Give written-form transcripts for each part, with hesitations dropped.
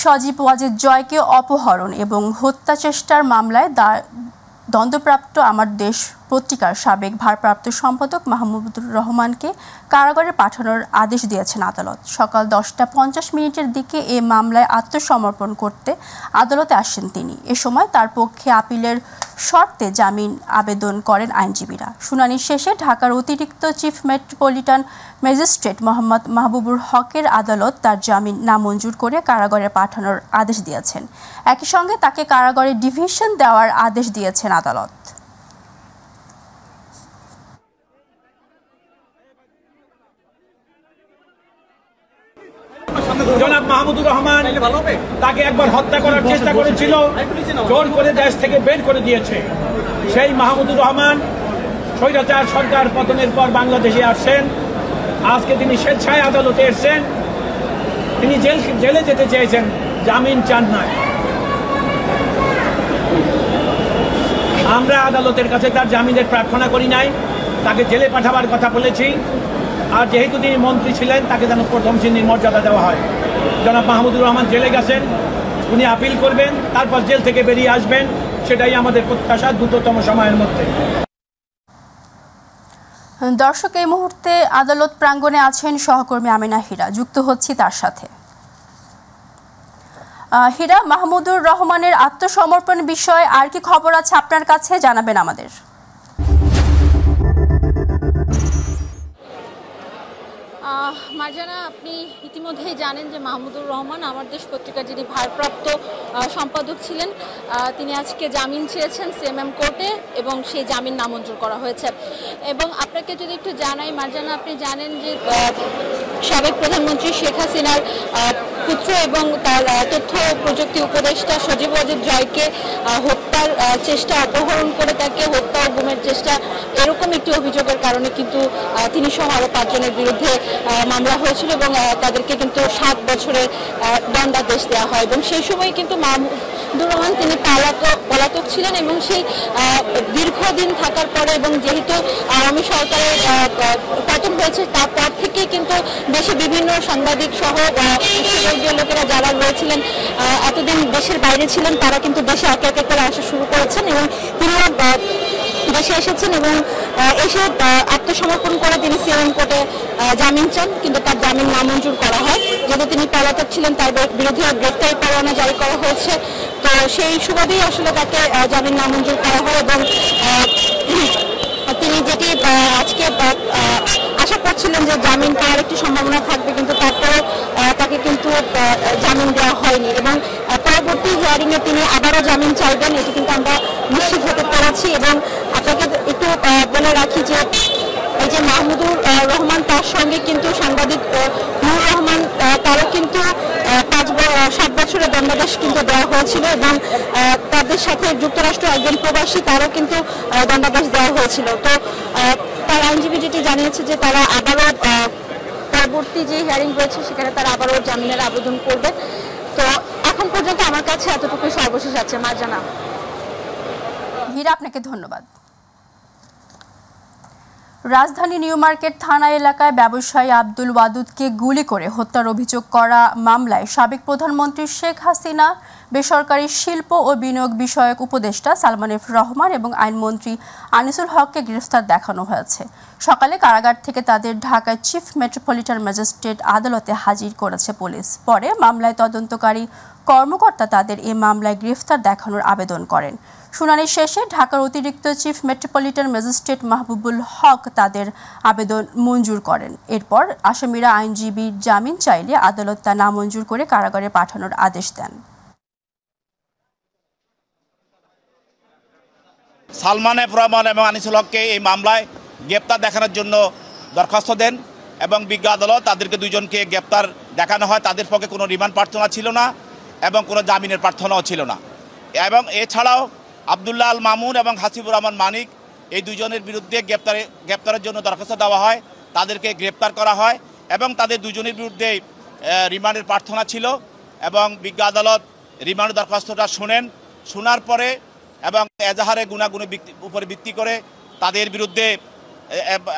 সজীব ওয়াজেদ জয়কে অপহরণ এবং হত্যা চেষ্টার মামলায় দণ্ডপ্রাপ্ত আমার দেশ পত্রিকার সাবেক ভারপ্রাপ্ত সম্পাদক মাহমুদুর রহমানকে কারাগারে পাঠানোর আদেশ দিয়েছেন আদালত। সকাল 10:50 দিকে এ মামলায় আত্মসমর্পণ করতে আদালতে আসেন তিনি। এ সময় তার পক্ষে আপিলের শর্তে জামিন আবেদন করেন আইনজীবীরা। শুনানি শেষে ঢাকার অতিরিক্ত chief metropolitan magistrate Mohammad Mahbubur হকের আদালত তার জামিন নামঞ্জুর করে কারাগারে পাঠানোর আদেশ দিয়েছেন। একই সঙ্গে তাকে কারাগারে ডিভিশন দেওয়ার আদেশ দিয়েছেন আদালত। জনাব মাহমুদুর রহমান তাকে একবার হত্যা করার চেষ্টা করেছিল, জোর করে দেশ থেকে বের করে দিয়েছে। সেই মাহমুদুর রহমান স্বৈরাচার সরকার পতনের পর বাংলাদেশে আসছেন। আজকে তিনি স্বেচ্ছায় আদালতে এসেছেন। তিনি জেলে যেতে চেয়েছেন, জামিন চান না। আমরা আদালতের কাছে তার জামিনের প্রার্থনা করি নাই, তাকে জেলে পাঠাবার কথা বলেছি। আর যেহেতু তিনি মন্ত্রী ছিলেন, তাকে যেন প্রথম শ্রেণীর মর্যাদা দেওয়া হয়। জনাব মাহমুদুর রহমান জেলে গেছেন, উনি আপিল করবেন, তারপর জেল থেকে বেরিয়ে আসবেন। সেটাই আমাদের প্রত্যাশা দ্রুততম সময়ের মধ্যে। দর্শক, এই মুহূর্তে আদালত প্রাঙ্গণে আছেন সহকর্মী আমিনা হীরা, যুক্ত হচ্ছি তার সাথে। হীরা, মাহমুদুর রহমানের আত্মসমর্পণ বিষয়ে আর কি খবর আছে আপনার কাছে, জানাবেন আমাদের। মার্জানা, আপনি ইতিমধ্যেই জানেন যে মাহমুদুর রহমান আমার দেশ পত্রিকার যিনি ভারপ্রাপ্ত সম্পাদক ছিলেন, তিনি আজকে জামিন চেয়েছেন সিএমএম কোর্টে এবং সেই জামিন নামঞ্জুর করা হয়েছে। এবং আপনাকে যদি একটু জানাই মার্জানা, আপনি জানেন যে সাবেক প্রধানমন্ত্রী শেখ হাসিনার পুত্র এবং তার তথ্য প্রযুক্তি উপদেষ্টা সজীব ওয়াজেদ জয়কে হত্যার চেষ্টা, অপহরণ করে তাকে হত্যা ও গুমের চেষ্টা, এরকম একটি অভিযোগের কারণে কিন্তু তিনি সহ আরও 5 জনের বিরুদ্ধে মামলা হয়েছিল এবং তাদেরকে কিন্তু 7 বছরের দণ্ডাদেশ দেওয়া হয়। এবং সেই সময় কিন্তু মাহমুদুর রহমান তিনি পলাতক ছিলেন এবং সেই দীর্ঘদিন থাকার পরে এবং যেহেতু আওয়ামী সরকারের পতন হয়েছে তারপর থেকে কিন্তু দেশে বিভিন্ন সাংবাদিক সহ লোকেরা যারা রয়েছিলেন এতদিন দেশের বাইরে ছিলেন, তারা কিন্তু দেশে একে একে করে আসা শুরু করেছেন এবং তিনি দেশে এসেছেন এবং এসে আত্মসমর্পণ করে তিনি সিএমএম কোর্টে জামিন চান, কিন্তু তার জামিন নামঞ্জুর করা হয়। যেহেতু তিনি পলাতক ছিলেন, তার বিরুদ্ধে গ্রেফতারি পরোয়ানা জারি করা হয়েছে, তো সেই সুবাদেই আসলে তাকে জামিন নামঞ্জুর করা হয়। এবং তিনি যেটি আজকে আশা করছিলেন যে জামিন পাওয়ার একটি সম্ভাবনা থাকবে, কিন্তু তারপরে তাকে কিন্তু জামিন দেওয়া হয়নি এবং পরবর্তী হিয়ারিংয়ে তিনি আবারও জামিন চাইবেন, এটি কিন্তু আমরা নিশ্চিত হতে পেরেছি। এবং আপনাকে একটু বলে রাখি যে এই যে মাহমুদুর রহমান, তার সঙ্গে কিন্তু সাংবাদিক নূর রহমান, তারও কিন্তু 7 বছরের দণ্ডাদেশ কিন্তু দেওয়া হয়েছিল এবং তাদের সাথে যুক্তরাষ্ট্র একজন প্রবাসী, তারও কিন্তু দণ্ডাদেশ দেওয়া হয়েছিল। তো তার আইনজীবী যেটি জানিয়েছে যে তারা আবারও পরবর্তী যে হিয়ারিং রয়েছে সেখানে তারা আবারও জামিনের আবেদন করবে। তো এখন পর্যন্ত আমার কাছে এতটুকু সর্বশেষ আছে। মার্জানা। হীরা, আপনাকে ধন্যবাদ। রাজধানী নিউ মার্কেট থানা এলাকায় ব্যবসায়ী আব্দুল ওয়াদুদকে গুলি করে হত্যার অভিযোগ করা মামলায় সাবেক প্রধানমন্ত্রী শেখ হাসিনা, বেসরকারি শিল্প ও বিনিয়োগ বিষয়ক উপদেষ্টা সালমান এফ রহমান এবং আইনমন্ত্রী আনিসুল হককে গ্রেফতার দেখানো হয়েছে। সকালে কারাগার থেকে তাদের ঢাকায় চিফ মেট্রোপলিটন ম্যাজিস্ট্রেট আদালতে হাজির করেছে পুলিশ। পরে মামলায় তদন্তকারী কর্মকর্তা তাদের এই মামলায় গ্রেফতার দেখানোর আবেদন করেন। শুনানি শেষে ঢাকার অতিরিক্ত চিফ মেট্রোপলিটন ম্যাজিস্ট্রেট মাহবুবুল হক তাদের আবেদন মঞ্জুর করেন। এরপর আসামিরা আইনজীবীর জামিন চাইলে আদালত তা নামঞ্জুর করে কারাগারে পাঠানোর আদেশ দেন। সালমান এফ রহমান এবং আনিসুল হককে এই মামলায় গ্রেপ্তার দেখানোর জন্য দরখাস্ত দেন এবং বিজ্ঞ আদালত তাদেরকে 2 জনকে গ্রেপ্তার দেখানো হয়। তাদের পক্ষে কোনো রিমান্ড প্রার্থনা ছিল না এবং কোনো জামিনের প্রার্থনাও ছিল না। এবং এছাড়াও আবদুল্লাহ আল মামুন এবং হাসিবুর রহমান মানিক, এই 2 জনের বিরুদ্ধে গ্রেপ্তারের জন্য দরখাস্ত দেওয়া হয়, তাদেরকে গ্রেপ্তার করা হয় এবং তাদের 2 জনের বিরুদ্ধে রিমান্ডের প্রার্থনা ছিল এবং বিজ্ঞ আদালত রিমান্ড দরখাস্তটা শোনার পরে এবং এজাহারে গুণাগুণের উপরে ভিত্তি করে তাদের বিরুদ্ধে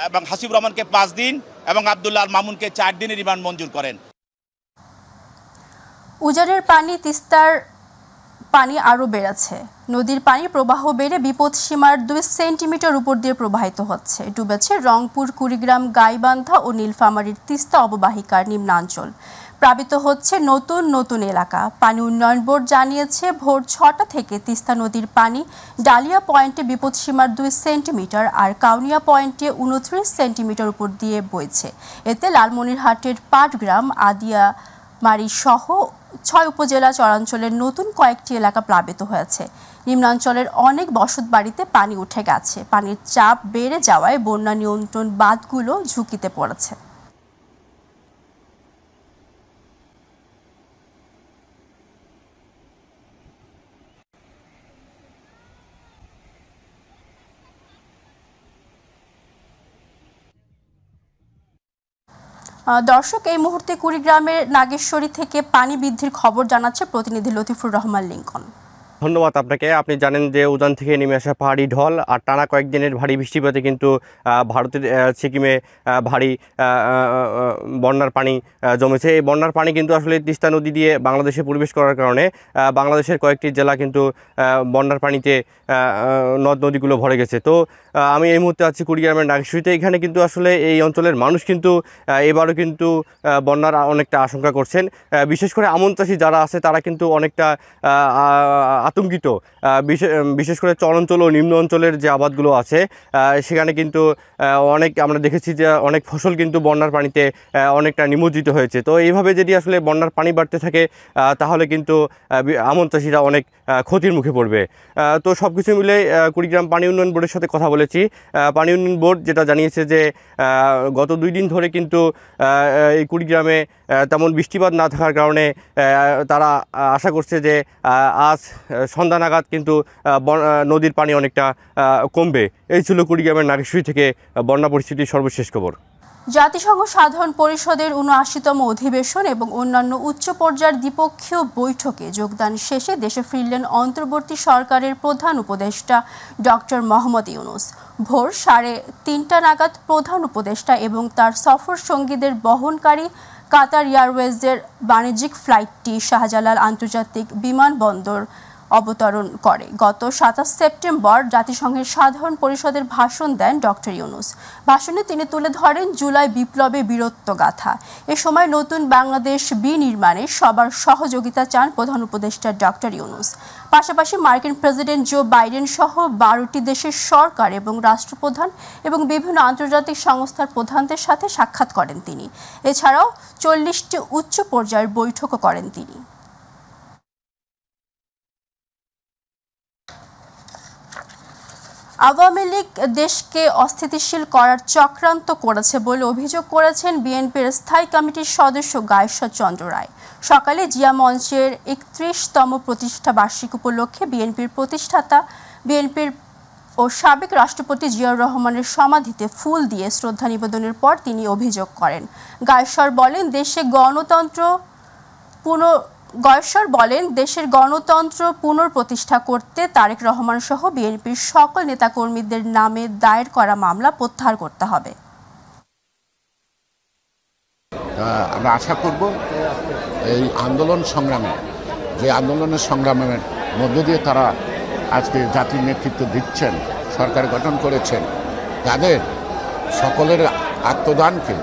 এবং হাসিবুর রহমানকে 5 দিন এবং আবদুল্লাহ আল মামুনকে 4 দিনের রিমান্ড মঞ্জুর করেন। উজানের পানি তিস্তার পানি আরও বেড়েছে। নদীর পানি প্রবাহ বেড়ে বিপদসীমার 2 সেন্টিমিটার উপর দিয়ে প্রবাহিত হচ্ছে। ডুবেছে রংপুর, কুড়িগ্রাম, গাইবান্ধা ও নীলফামারীর তিস্তা অববাহিকার নিম্নাঞ্চল। প্লাবিত হচ্ছে নতুন নতুন এলাকা। পানি উন্নয়ন বোর্ড জানিয়েছে, ভোর 6টা থেকে তিস্তা নদীর পানি ডালিয়া পয়েন্টে বিপদসীমার 2 সেন্টিমিটার আর কাউনিয়া পয়েন্টে 29 সেন্টিমিটার উপর দিয়ে বইছে। এতে লালমনিরহাটের পাটগ্রাম, আদিয়ামারি সহ 6 উপজেলা চরাঞ্চলের নতুন কয়েকটি এলাকা প্লাবিত হয়েছে। নিম্নাঞ্চলের অনেক বসতবাড়িতে পানি উঠে গেছে। পানির চাপ বেড়ে যাওয়ায় বন্যা নিয়ন্ত্রণ বাঁধগুলো ঝুঁকিতে পড়েছে। দর্শক, এই মুহূর্তে কুড়িগ্রামের নাগেশ্বরী থেকে পানি বৃদ্ধির খবর জানাচ্ছে প্রতিনিধি লতিফুর রহমান লিঙ্কন। ধন্যবাদ আপনাকে। আপনি জানেন যে উজান থেকে নেমে আসা পাহাড়ি ঢল আর টানা কয়েকদিনের ভারী বৃষ্টিপাতে কিন্তু ভারতের সিকিমে ভারী বন্যার পানি জমেছে। এই বন্যার পানি কিন্তু আসলে তিস্তা নদী দিয়ে বাংলাদেশে প্রবেশ করার কারণে বাংলাদেশের কয়েকটি জেলা কিন্তু বন্যার পানিতে নদ নদীগুলো ভরে গেছে। তো আমি এই মুহূর্তে আছি কুড়িগ্রামের নাগেশ্বরীতে। এখানে কিন্তু আসলে এই অঞ্চলের মানুষ কিন্তু এবারও কিন্তু বন্যার অনেকটা আশঙ্কা করছেন। বিশেষ করে আমন চাষি যারা আছে তারা কিন্তু অনেকটা আতঙ্কিত। বিশেষ করে চরাঞ্চল ও নিম্ন অঞ্চলের যে আবাদগুলো আছে সেখানে কিন্তু অনেক আমরা দেখেছি যে অনেক ফসল কিন্তু বন্যার পানিতে অনেকটা নিমজ্জিত হয়েছে। তো এইভাবে যদি আসলে বন্যার পানি বাড়তে থাকে তাহলে কিন্তু আমন চাষিরা অনেক ক্ষতির মুখে পড়বে। তো সব কিছু মিলে কুড়িগ্রাম পানি উন্নয়ন বোর্ডের সাথে কথা বলেছি। পানি উন্নয়ন বোর্ড যেটা জানিয়েছে যে গত 2 দিন ধরে কিন্তু এই কুড়িগ্রামে তেমন বৃষ্টিপাত না থাকার কারণে তারা আশা করছে যে আজ সন্ধ্যা নাগাদ কিন্তু নদীর পানি অনেকটা কমবে। এই ছিল কুড়িগ্রামের নাগেশ্বরী থেকে বন্যা পরিস্থিতির সর্বশেষ খবর। জাতিসংঘ সাধারণ পরিষদের 79তম অধিবেশন এবং অন্যান্য উচ্চ পর্যায়ের দ্বিপক্ষীয় বৈঠকে যোগদান শেষে দেশে ফিরলেন অন্তর্বর্তী সরকারের প্রধান উপদেষ্টা ডক্টর মোহাম্মদ ইউনূস। ভোর 3:30 নাগাদ প্রধান উপদেষ্টা এবং তার সফর সঙ্গীদের বহনকারী কাতার এয়ারওয়েজের বাণিজ্যিক ফ্লাইটটি শাহজালাল আন্তর্জাতিক বিমানবন্দর অবতরণ করে। গত 27 সেপ্টেম্বর জাতিসংঘের সাধারণ পরিষদের ভাষণ দেন ডক্টর ইউনূস। ভাষণে তিনি তুলে ধরেন জুলাই বিপ্লবে বীরত্ব গাথা। এ সময় নতুন বাংলাদেশ বিনির্মাণে সবার সহযোগিতা চান প্রধান উপদেষ্টা ডক্টর ইউনূস। পাশাপাশি মার্কিন প্রেসিডেন্ট জো বাইডেন সহ 12টি দেশের সরকার এবং রাষ্ট্রপ্রধান এবং বিভিন্ন আন্তর্জাতিক সংস্থার প্রধানদের সাথে সাক্ষাৎ করেন তিনি। এছাড়াও 40টি উচ্চ পর্যায়ের বৈঠকও করেন তিনি। আওয়ামী লীগ দেশকে অস্থিতিশীল করার চক্রান্ত করেছে বলে অভিযোগ করেছেন বিএনপির স্থায়ী কমিটির সদস্য গায়েশ্বর চন্দ্র রায়। সকালে জিয়া মঞ্চের 31তম প্রতিষ্ঠা বার্ষিকী উপলক্ষে বিএনপির প্রতিষ্ঠাতা বিএনপির ও সাবেক রাষ্ট্রপতি জিয়াউর রহমানের সমাধিতে ফুল দিয়ে শ্রদ্ধা নিবেদনের পর তিনি অভিযোগ করেন। গায়েশ্বর বলেন দেশের গণতন্ত্র পুনঃপ্রতিষ্ঠা করতে তারেক রহমান সহ বিএনপির সকল নেতাকর্মীদের নামে দায়ের করা মামলা প্রত্যাহার করতে হবে। আমরা আশা করব এই আন্দোলনের সংগ্রামের মধ্য দিয়ে তারা আজকে জাতির নেতৃত্ব দিচ্ছেন, সরকার গঠন করেছেন, তাদের সকলের আত্মদানকে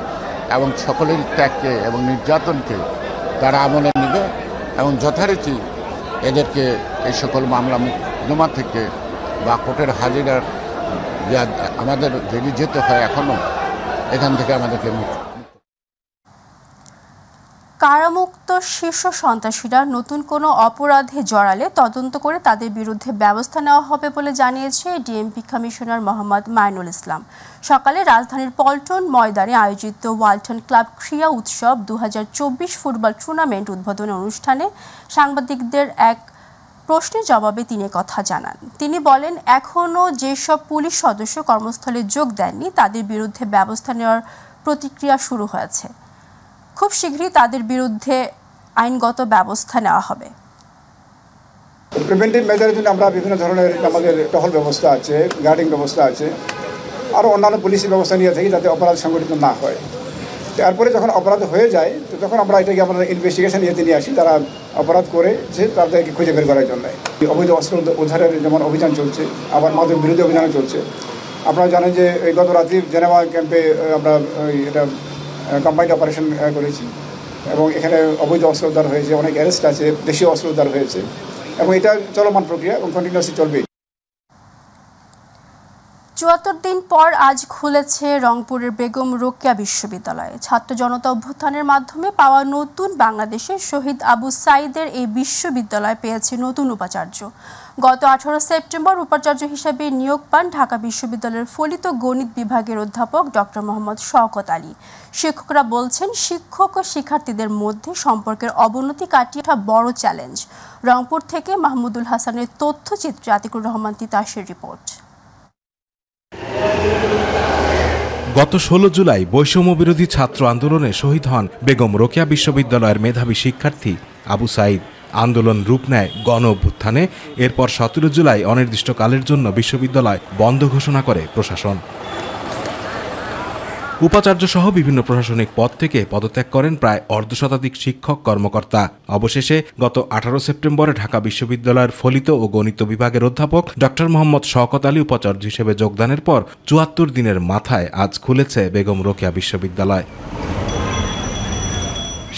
এবং সকলের ত্যাগকে এবং নির্যাতনকে তারা আমলে নেবে এবং যথারীতি এদেরকে এই সকল মামলা মোকদ্দমা থেকে বা কোর্টের হাজিরার আমাদের যদি যেতে হয় এখনও এখান থেকে আমাদেরকে কারামুক্ত শীর্ষ সন্ত্রাসীরা নতুন কোনো অপরাধে জড়ালে তদন্ত করে তাদের বিরুদ্ধে ব্যবস্থা নেওয়া হবে বলে জানিয়েছে ডিএমপি কমিশনার মোহাম্মদ মাইনুল ইসলাম। সকালে রাজধানীর পল্টন ময়দানে আয়োজিত ওয়ালটন ক্লাব ক্রীড়া উৎসব 2024 ফুটবল টুর্নামেন্ট উদ্বোধনী অনুষ্ঠানে সাংবাদিকদের এক প্রশ্নের জবাবে তিনি কথা জানান। তিনি বলেন, এখনও যেসব পুলিশ সদস্য কর্মস্থলে যোগ দেননি তাদের বিরুদ্ধে ব্যবস্থা নেওয়ার প্রতিক্রিয়া শুরু হয়েছে। খুব শীঘ্রই তাদের বিরুদ্ধে আইনগত ব্যবস্থা নেওয়া হবে। প্রিভেন্টিভ মেজারের জন্য আমরা বিভিন্ন ধরনের আমাদের টহল ব্যবস্থা আছে, গার্ডিং ব্যবস্থা আছে, আরও অন্যান্য পুলিশি ব্যবস্থা নিয়ে থাকি যাতে অপরাধ সংগঠিত না হয়। তারপরে যখন অপরাধ হয়ে যায় তো তখন আমরা এটাকে আমরা ইনভেস্টিগেশন ইয়েতে নিয়ে আসি, তারা অপরাধ করে যে তাদেরকে খুঁজে বের করার জন্য অবৈধ অস্ত্র উদ্ধারের যেমন অভিযান চলছে, আবার মাদক বিরোধী অভিযানও চলছে। আপনারা জানেন যে এই গত রাত্রি জেনেভা ক্যাম্পে আমরা এটা কম্বাইন্ড অপারেশন করেছি এবং এখানে অবৈধ অস্ত্র উদ্ধার হয়েছে, অনেক অ্যারেস্ট আছে, দেশীয় অস্ত্র উদ্ধার হয়েছে এবং এটা চলমান প্রক্রিয়া এবং কন্টিনিউয়াসলি চলবে। ৭৪ দিন পর আজ খুলেছে রংপুরের বেগম রোকেয়া বিশ্ববিদ্যালয়। ছাত্র জনতা অভ্যুত্থানের মাধ্যমে পাওয়া নতুন বাংলাদেশের শহীদ আবু সাঈদের এই বিশ্ববিদ্যালয় পেয়েছে নতুন উপাচার্য। গত ১৮ সেপ্টেম্বর উপাচার্য হিসেবে নিয়োগ পান ঢাকা বিশ্ববিদ্যালয়ের ফলিত গণিত বিভাগের অধ্যাপক ডক্টর মোহাম্মদ শওকত আলী। শিক্ষকরা বলছেন, শিক্ষক ও শিক্ষার্থীদের মধ্যে সম্পর্কের অবনতি কাটিয়ে ওঠা বড় চ্যালেঞ্জ। রংপুর থেকে মাহমুদুল হাসানের তথ্যচিত্রে আতিকুর রহমান তিতাসের রিপোর্ট। গত ১৬ জুলাই বৈষম্য বিরোধী ছাত্র আন্দোলনে শহীদ হন বেগম রোকেয়া বিশ্ববিদ্যালয়ের মেধাবী শিক্ষার্থী আবু সাঈদ। আন্দোলন রূপ নেয় গণ অভ্যুত্থানে। এরপর ১৭ জুলাই অনির্দিষ্টকালের জন্য বিশ্ববিদ্যালয় বন্ধ ঘোষণা করে প্রশাসন। উপাচার্য সহ বিভিন্ন প্রশাসনিক পদ থেকে পদত্যাগ করেন প্রায় অর্ধশতাধিক শিক্ষক কর্মকর্তা। অবশেষে গত ১৮ সেপ্টেম্বরে ঢাকা বিশ্ববিদ্যালয়ের ফলিত ও গণিত বিভাগের অধ্যাপক ডক্টর মোহাম্মদ শওকত আলী উপাচার্য হিসেবে যোগদানের পর ৭৪ দিনের মাথায় আজ খুলেছে বেগম রোকেয়া বিশ্ববিদ্যালয়।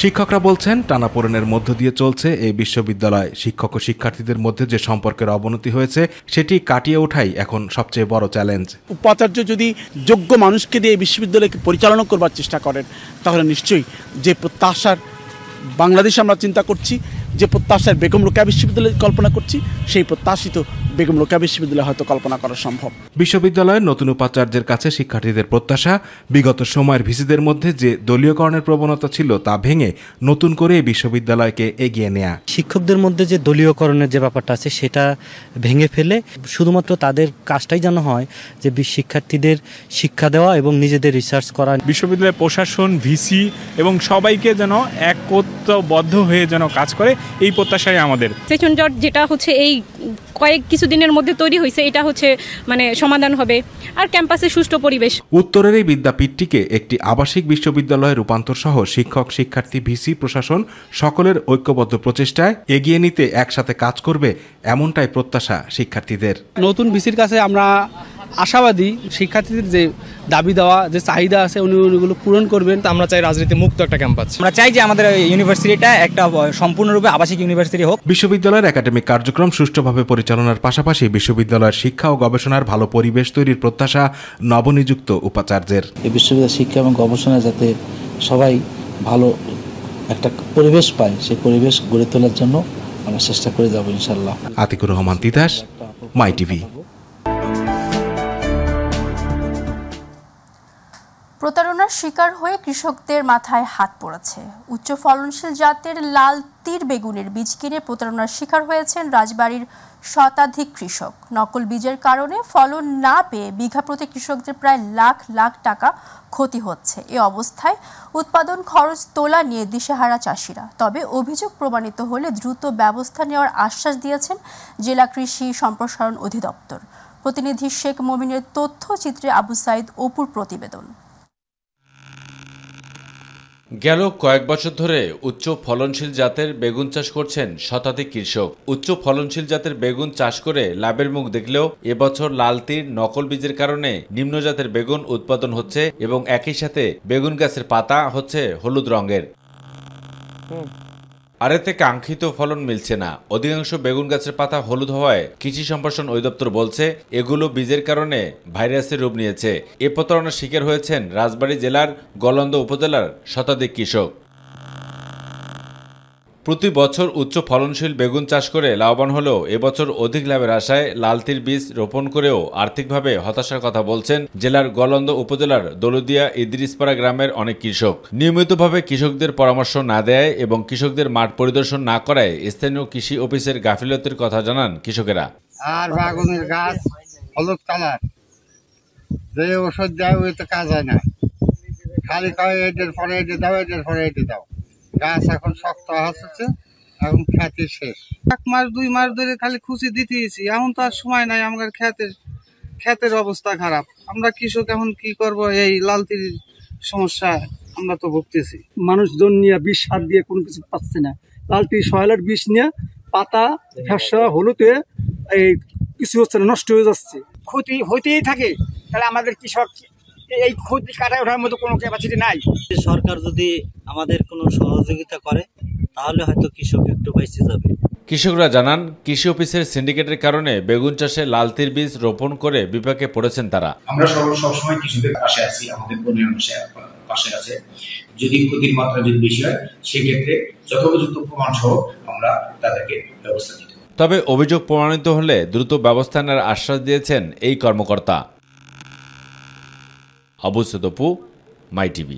শিক্ষকরা বলছেন, টানাপোড়েনের মধ্য দিয়ে চলছে এই বিশ্ববিদ্যালয়। শিক্ষক ও শিক্ষার্থীদের মধ্যে যে সম্পর্কের অবনতি হয়েছে সেটি কাটিয়ে ওঠাই এখন সবচেয়ে বড় চ্যালেঞ্জ। উপাচার্য যদি যোগ্য মানুষকে দিয়ে এই বিশ্ববিদ্যালয়কে পরিচালনা করবার চেষ্টা করেন, তাহলে নিশ্চয়ই যে প্রত্যাশার বাংলাদেশ আমরা চিন্তা করছি, যে প্রত্যাশার বেগম রোকেয়া বিশ্ববিদ্যালয় কল্পনা করছি, সেই প্রত্যাশিত বেগম রোকেয়া বিশ্ববিদ্যালয় হয়তো কল্পনা করা সম্ভব। বিশ্ববিদ্যালয়ের নতুন উপাচার্যের কাছে শিক্ষার্থীদের প্রত্যাশা, বিগত সময়ের ভিসিদের মধ্যে যে দলীয়করণের প্রবণতা ছিল তা ভেঙে নতুন করে এই বিশ্ববিদ্যালয়কে এগিয়ে নেয়া। শিক্ষকদের মধ্যে যে দলীয়করণের যে ব্যাপারটা আছে সেটা ভেঙে ফেলে শুধুমাত্র তাদের কাজটাই যেন হয় যে শিক্ষার্থীদের শিক্ষা দেওয়া এবং নিজেদের রিসার্চ করা। বিশ্ববিদ্যালয়ের প্রশাসন, ভিসি এবং সবাইকে যেন একত্রবদ্ধ হয়ে যেন কাজ করে, এই প্রত্যাশাই আমাদের। সেশন জট যেটা হচ্ছে এই কিছুদিনের মধ্যে তৈরি হয়েছে, এটা হচ্ছে মানে সমাধান হবে, আর ক্যাম্পাসে সুষ্ঠু পরিবেশ। উত্তরের এই বিদ্যাপীঠটিকে একটি আবাসিক বিশ্ববিদ্যালয়ে রূপান্তর সহ শিক্ষক, শিক্ষার্থী, ভিসি, প্রশাসন সকলের ঐক্যবদ্ধ প্রচেষ্টায় এগিয়ে নিতে একসাথে কাজ করবে, এমনটাই প্রত্যাশা শিক্ষার্থীদের। নতুন ভিসির কাছে আমরা আশাবাদী, শিক্ষার্থীদের যে দাবি দেওয়া যে চাহিদা আছে উনি ওগুলো পূরণ করবেন। আমরা চাই রাজনীতি মুক্ত একটা ক্যাম্পাস। আমরা চাই যে আমাদের ইউনিভার্সিটিটা একটা সম্পূর্ণরূপে আবাসিক ইউনিভার্সিটি হোক। বিশ্ববিদ্যালয়ের একাডেমিক কার্যক্রম সুষ্ঠুভাবে পরিচালনার পাশাপাশি বিশ্ববিদ্যালয়ের শিক্ষা ও গবেষণার ভালো পরিবেশ তৈরির প্রত্যাশা নবনিযুক্ত উপাচার্যের। এই বিশ্ববিদ্যালয়ের শিক্ষা এবং গবেষণা যাতে সবাই ভালো একটা পরিবেশ পায়, সেই পরিবেশ গড়ে তোলার জন্য আমরা চেষ্টা করে যাব ইনশাআল্লাহ। আতিকুর রহমান তিতাস, মাই টিভি। প্রতারণার শিকার হয়ে কৃষকদের মাথায় হাত পড়েছে। উচ্চ ফলনশীল জাতের লাল তীর বেগুনের বীজ কিনে প্রতারণার শিকার হয়েছেন রাজবাড়ীর শতাধিক কৃষক। নকল বীজের কারণে ফলন না পেয়ে বিঘা প্রতি কৃষকদের প্রায় লাখ লাখ টাকা ক্ষতি হচ্ছে। এ অবস্থায় উৎপাদন খরচ তোলা নিয়ে দিশেহারা চাষিরা। তবে অভিযোগ প্রমাণিত হলে দ্রুত ব্যবস্থা নেওয়ার আশ্বাস দিয়েছেন জেলা কৃষি সম্প্রসারণ অধিদপ্তর। প্রতিনিধি শেখ মমিনের তথ্যচিত্রে আবু সাঈদ অপুর প্রতিবেদন। গেল কয়েক বছর ধরে উচ্চ ফলনশীল জাতের বেগুন চাষ করছেন শতাধিক কৃষক। উচ্চ ফলনশীল জাতের বেগুন চাষ করে লাভের মুখ দেখলেও এবছর লাল তীর নকল বীজের কারণে নিম্ন জাতের বেগুন উৎপাদন হচ্ছে এবং একই সাথে বেগুন গাছের পাতা হচ্ছে হলুদ রঙের। আর এতে কাঙ্ক্ষিত ফলন মিলছে না। অধিকাংশ বেগুন গাছের পাতা হলুদ হওয়ায় কৃষি সম্প্রসারণ অধিদপ্তর বলছে এগুলো বীজের কারণে ভাইরাসের রূপ নিয়েছে। এ প্রতারণার শিকার হয়েছেন রাজবাড়ী জেলার গলন্দ উপজেলার শতাধিক কৃষক। প্রতি বছর উচ্চ ফলনশীল বেগুন চাষ করে লাভবান হলেও এবছর অধিক লাভের আশায় লাল তীর বীজ রোপণ করেও আর্থিকভাবে হতাশার কথা বলছেন জেলার গলন্দ উপজেলার দৌলদিয়া ইদ্রিসপাড়া গ্রামের অনেক কৃষক। নিয়মিতভাবে কৃষকদের পরামর্শ না দেয় এবং কৃষকদের মাঠ পরিদর্শন না করায় স্থানীয় কৃষি অফিসের গাফিলতির কথা জানান কৃষকেরা। আর বেগুনের গাছ হলুদ কালার, যে ওষুধ দেয় ওই তো কাজ হয় না, খালি কয় এটার পরে এটা দাও, এটার পরে এটা দাও। গাছ এখন শক্ত হচ্ছে, এখন খ্যাতি শেষ। 1 মাস 2 মাস ধরে খালি খুশি দিতেছি, এখন তো আর সময় নাই। আমাদের ক্ষেতের অবস্থা খারাপ, আমরা কৃষক এখন কি করব? এই লাল তীর সমস্যা আমরা তো ভুগতেছি। মানুষজন নিয়ে বিষ সার দিয়ে কোনো কিছু পাচ্ছে না, লালটি সয়ালের বিষ নিয়ে পাতা ফ্যাসা হলুদে এই কিছু হচ্ছে না, নষ্ট হয়ে যাচ্ছে। ক্ষতি হতেই থাকে, তাহলে আমাদের কৃষক এই ক্ষতি কাটায় ওঠার মতো কোনো ক্যাপাসিটি নাই। সরকার যদি আমাদের কোনো সহযোগিতা করে তাহলে হয়তো কৃষক একটু বেঁচে যাবে। কৃষকরা জানান, কৃষি অফিসের সিন্ডিকেটের কারণে বেগুন চাষে লালতির বীজ রোপণ করে বিপাকে পড়েছেন তারা। আমরা সবসময় কৃষকদের পাশে আছি, আমাদের বনের পাশে আছে। যদি ক্ষতির মাত্রা যদি বেশি হয় সেক্ষেত্রে যথোপযুক্ত প্রমাণ সহ আমরা তাদেরকে ব্যবস্থা নিতে। তবে অভিযোগ প্রমাণিত হলে দ্রুত ব্যবস্থা নেওয়ার আশ্বাস দিয়েছেন এই কর্মকর্তা। আবু সুদপু, মাই টিভি।